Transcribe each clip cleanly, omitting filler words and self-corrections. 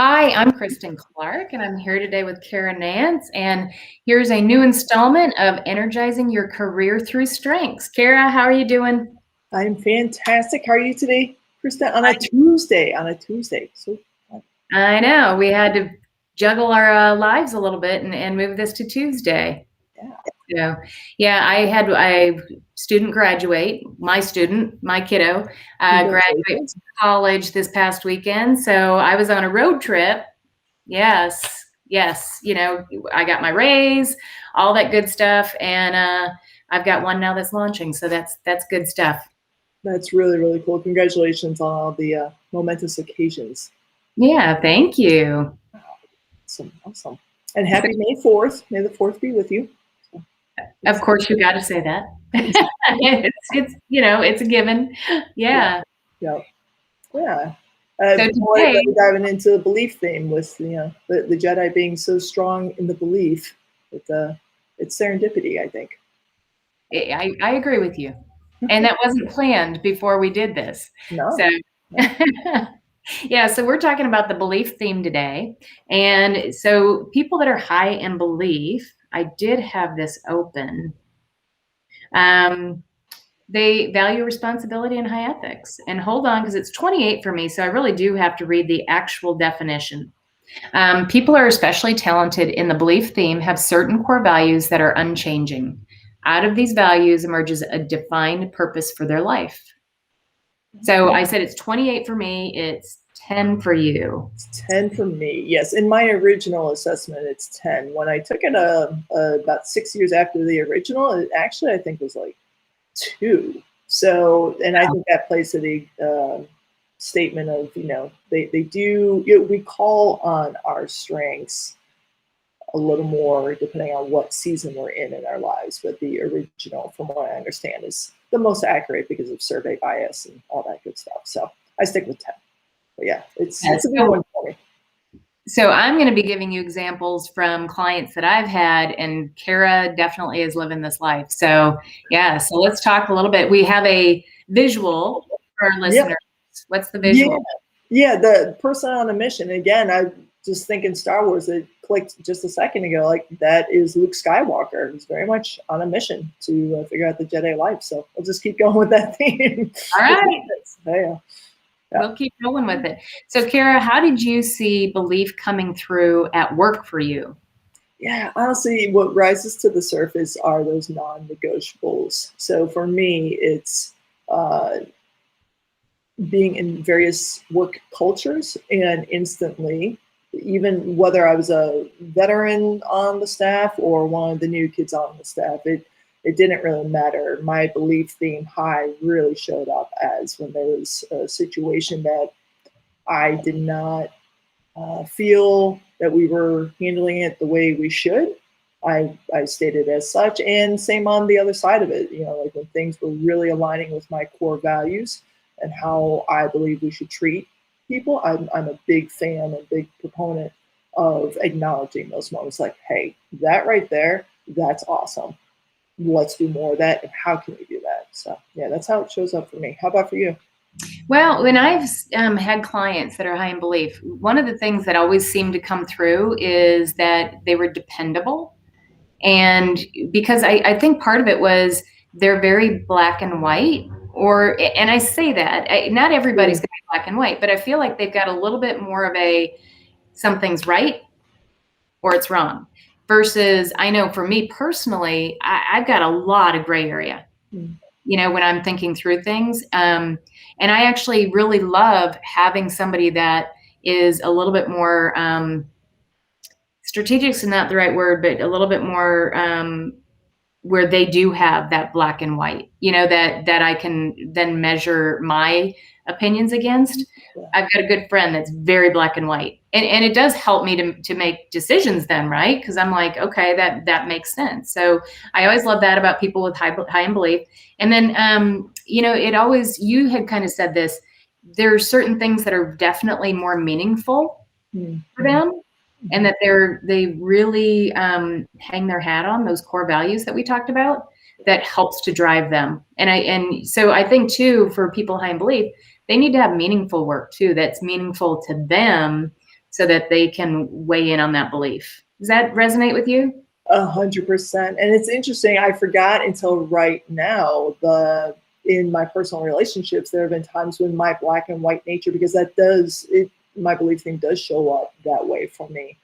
Hi, I'm Kristin Clark, and I'm here today with Cara Nance. And here's a new installment of Energizing Your Career Through Strengths. Cara, how are you doing? I'm fantastic. How are you today, Krista? On a Tuesday. So I know we had to juggle our lives a little bit and move this to Tuesday. yeah. So, yeah, I had a student graduate, my kiddo, graduate from college this past weekend. So I was on a road trip. Yes. I got my raise, all that good stuff, and I've got one now that's launching. So that's good stuff. That's really, really cool. Congratulations on all the momentous occasions. Yeah, thank you. Awesome. And happy May 4th. May the 4th be with you. Of course, you got to say that. It's a given. Yeah. So today, diving into the belief theme with the Jedi being so strong in the belief that it's serendipity, I think. I agree with you. And that wasn't planned before we did this. No. So yeah, so we're talking about the belief theme today. And so people that are high in belief, I did have this open. They value responsibility and high ethics. And hold on, because it's 28 for me, so I really do have to read the actual definition. People are especially talented in the belief theme, have certain core values that are unchanging. Out of these values emerges a defined purpose for their life. So I said it's 28 for me, it's 10 for you. It's 10 for me, yes. In my original assessment, it's 10. When I took it about 6 years after the original, it actually, I think, was like 2. So, and I think that plays to the statement of, they do, we call on our strengths a little more depending on what season we're in our lives. But the original, from what I understand, is the most accurate because of survey bias and all that good stuff. So I stick with 10. But yeah, it's a good one for me. So I'm going to be giving you examples from clients that I've had, and Cara definitely is living this life. So yeah, so let's talk a little bit. We have a visual for our listeners. Yep. What's the visual? Yeah, the person on a mission. Again, I just thinking Star Wars, it clicked just a second ago, like that is Luke Skywalker. He's very much on a mission to figure out the Jedi life. So I'll just keep going with that theme. All right. Yeah. We'll keep going with it. So, Cara, how did you see belief coming through at work for you? Yeah, honestly, what rises to the surface are those non-negotiables. So for me, it's being in various work cultures and instantly, even whether I was a veteran on the staff or one of the new kids on the staff, it didn't really matter. My belief theme high really showed up as when there was a situation that I did not feel that we were handling it the way we should. I stated as such, and same on the other side of it, like when things were really aligning with my core values and how I believe we should treat people. I'm a big fan and big proponent of acknowledging those moments, like, hey, that right there, that's awesome. Let's do more of that, and how can we do that? So yeah, that's how it shows up for me. How about for you? Well, when I've had clients that are high in belief, one of the things that always seemed to come through is that they were dependable. And because I think part of it was they're very black and white, and I say that, not everybody's going to be black and white, but I feel like they've got a little bit more of something's right or it's wrong. Versus, I know for me personally, I've got a lot of gray area, when I'm thinking through things. And I actually really love having somebody that is a little bit more, strategic is not the right word, but a little bit more where they do have that black and white, that I can then measure my opinions against. I've got a good friend that's very black and white, and it does help me to make decisions then, right? Because I'm like, okay, that makes sense. So I always love that about people with high in belief. And then, it always, you had kind of said this, there are certain things that are definitely more meaningful for them, and that they really hang their hat on those core values that we talked about, that helps to drive them. And so I think too, for people high in belief, they need to have meaningful work too, that's meaningful to them so that they can weigh in on that belief. Does that resonate with you? 100%. And it's interesting. I forgot until right now, in my personal relationships, there have been times when my black and white nature, because my belief thing does show up that way for me,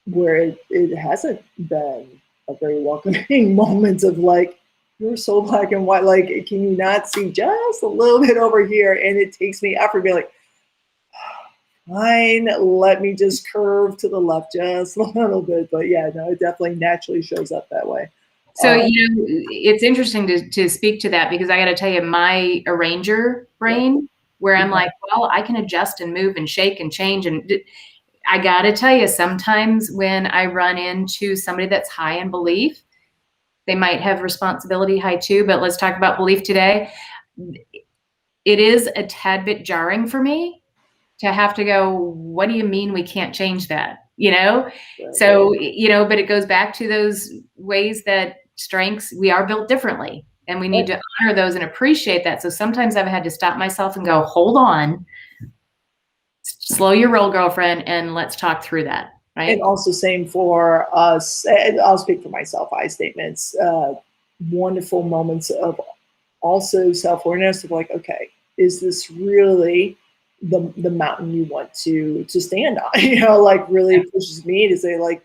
where it hasn't been a very welcoming moment of like, you're so black and white, like, can you not see just a little bit over here? And it takes me effort to be like, fine, let me just curve to the left just a little bit. But yeah, no, it definitely naturally shows up that way. So, it's interesting to speak to that, because I got to tell you, my arranger brain, where I'm like, well, I can adjust and move and shake and change. And I got to tell you, sometimes when I run into somebody that's high in belief, they might have responsibility high too, but let's talk about belief today. It is a tad bit jarring for me to have to go, what do you mean we can't change that? So, but it goes back to those ways that strengths, we are built differently, and we need to honor those and appreciate that. So sometimes I've had to stop myself and go, hold on, slow your roll, girlfriend, and let's talk through that. Right. And also same for us, and I'll speak for myself, I statements, wonderful moments of also self-awareness of like, okay, is this really the mountain you want to stand on? Like really pushes me to say like,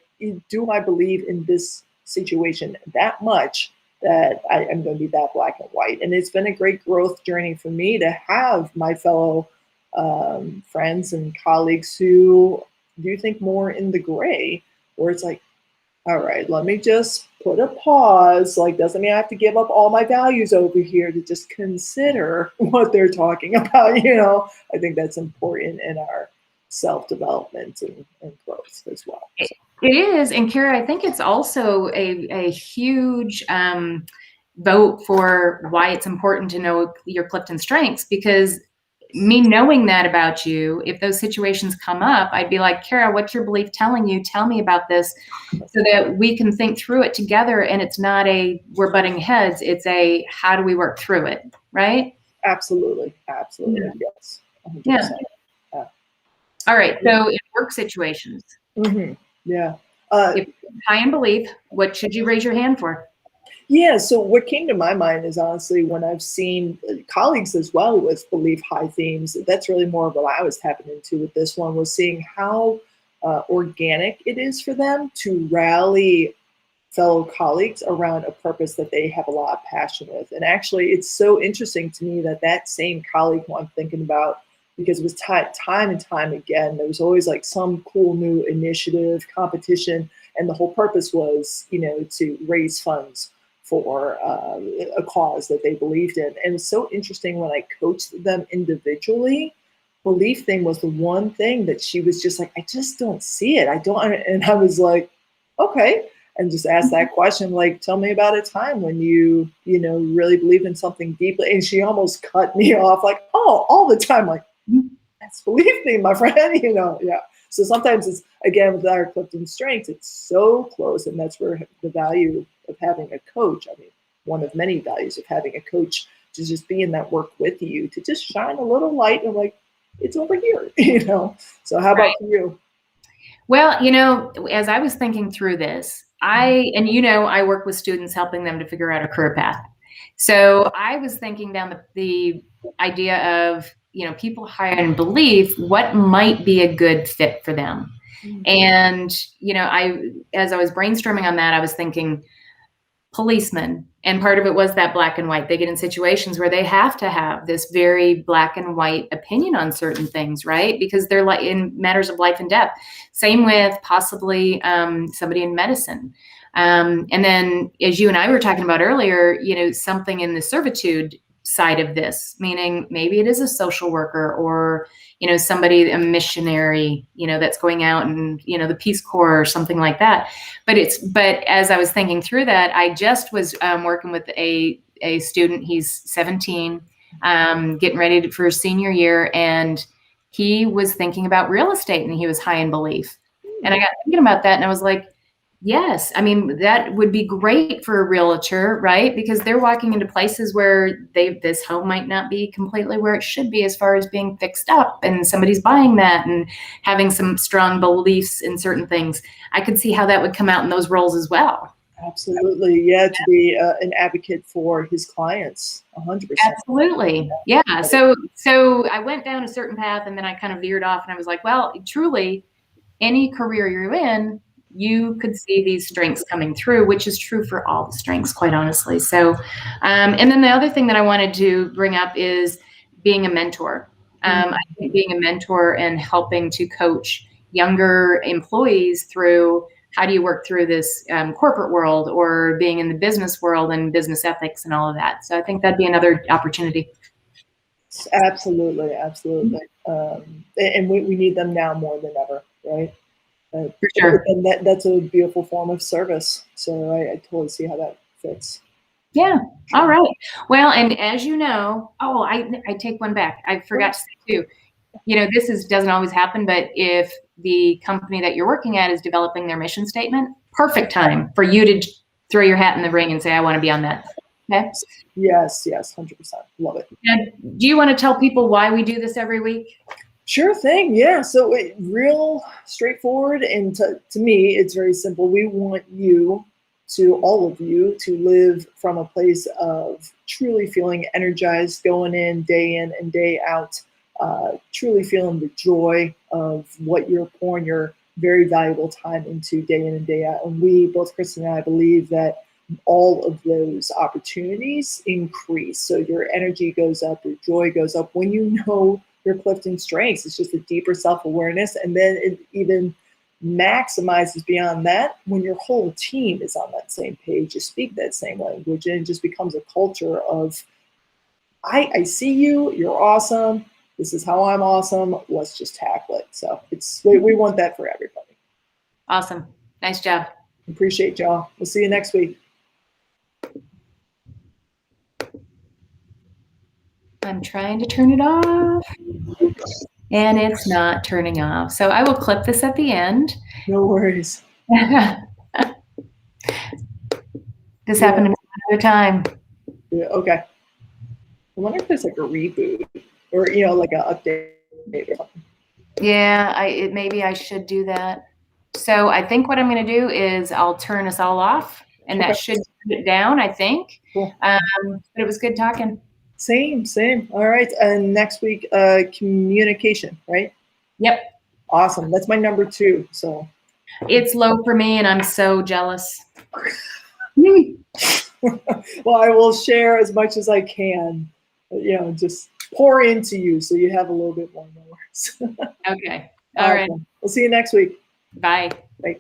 do I believe in this situation that much that I am going to be that black and white? And it's been a great growth journey for me to have my fellow friends and colleagues who do think more in the gray, where it's like, all right, let me just put a pause. Like, doesn't mean I have to give up all my values over here to just consider what they're talking about. I think that's important in our self-development and growth as well. So. It is. And Cara, I think it's also a huge vote for why it's important to know your Clifton strengths, because me knowing that about you, if those situations come up, I'd be like, Cara, what's your belief telling you? Tell me about this, so that we can think through it together. And it's not we're butting heads. It's how do we work through it? Right? Absolutely. Absolutely. Yeah. Yes. 100%. Yeah. All right. So in work situations. Mm-hmm. Yeah. If high in belief, what should you raise your hand for? Yeah, so what came to my mind is honestly when I've seen colleagues as well with belief high themes, that's really more of what I was tapping into with this one, was seeing how organic it is for them to rally fellow colleagues around a purpose that they have a lot of passion with. And actually, it's so interesting to me that same colleague who I'm thinking about, because it was time and time again, there was always like some cool new initiative, competition, and the whole purpose was, to raise funds for a cause that they believed in. And it's so interesting when I coached them individually, belief thing was the one thing that she was just like, I just don't see it. And I was like, okay. And just asked that question, like, tell me about a time when you really believe in something deeply. And she almost cut me off like, oh, all the time. Like, that's belief thing, my friend, yeah. So sometimes it's, again, with our Clifton strengths, it's so close. And that's where the value of having a coach, I mean, one of many values of having a coach, to just be in that work with you, to just shine a little light and like, it's over here, So how about for you? Well, as I was thinking through this, I work with students, helping them to figure out a career path. So I was thinking down the idea of, people high in belief, what might be a good fit for them. Mm-hmm. And, as I was brainstorming on that, I was thinking policemen. And part of it was that black and white. They get in situations where they have to have this very black and white opinion on certain things, right? Because they're like in matters of life and death. Same with possibly somebody in medicine. And then, as you and I were talking about earlier, something in the servitude side of this, meaning maybe it is a social worker or, somebody, a missionary, that's going out and, the Peace Corps or something like that. But as I was thinking through that, I just was working with a student. He's 17, getting ready for his senior year. And he was thinking about real estate and he was high in belief. And I got thinking about that and I was like, Yes. I mean, that would be great for a realtor, right? Because they're walking into places where this home might not be completely where it should be as far as being fixed up, and somebody's buying that and having some strong beliefs in certain things. I could see how that would come out in those roles as well. Absolutely. Yeah. To be an advocate for his clients. 100%. Absolutely. Yeah. So I went down a certain path, and then I kind of veered off, and I was like, well, truly, any career you're in, you could see these strengths coming through, which is true for all the strengths, quite honestly. So, and then the other thing that I wanted to bring up is being a mentor. I think being a mentor and helping to coach younger employees through how do you work through this corporate world, or being in the business world and business ethics and all of that. So I think that'd be another opportunity. Absolutely. Absolutely. And we need them now more than ever, right? For sure. And that's a beautiful form of service. So I totally see how that fits. Yeah. All right. Well, and as you know, I take one back. I forgot to say too, this doesn't always happen, but if the company that you're working at is developing their mission statement, perfect time for you to throw your hat in the ring and say, I want to be on that. Okay. Yes. 100%. Love it. And do you want to tell people why we do this every week? Sure thing. Yeah. So real straightforward. And to me, it's very simple. We want all of you, to live from a place of truly feeling energized, going in and day out, truly feeling the joy of what you're pouring your very valuable time into day in and day out. And we, both Kristin and I, believe that all of those opportunities increase. So your energy goes up, your joy goes up when you know your Clifton strengths. It's just a deeper self-awareness. And then it even maximizes beyond that when your whole team is on that same page, you speak that same language, and it just becomes a culture of, I see you, you're awesome, this is how I'm awesome, let's just tackle it. So we want that for everybody. Awesome. Nice job. Appreciate y'all. We'll see you next week. I'm trying to turn it off, and it's not turning off. So I will clip this at the end. No worries. This happened to me another time. Yeah, okay. I wonder if there's like a reboot or, like an update or something. Yeah, maybe I should do that. So I think what I'm going to do is I'll turn us all off, and that should put it down, I think. Cool. But it was good talking. Same. All right. And next week, communication, right? Yep. Awesome. That's my number 2. So it's low for me, and I'm so jealous. Well, I will share as much as I can, just pour into you so you have a little bit more. Okay. All right. We'll see you next week. Bye. Bye.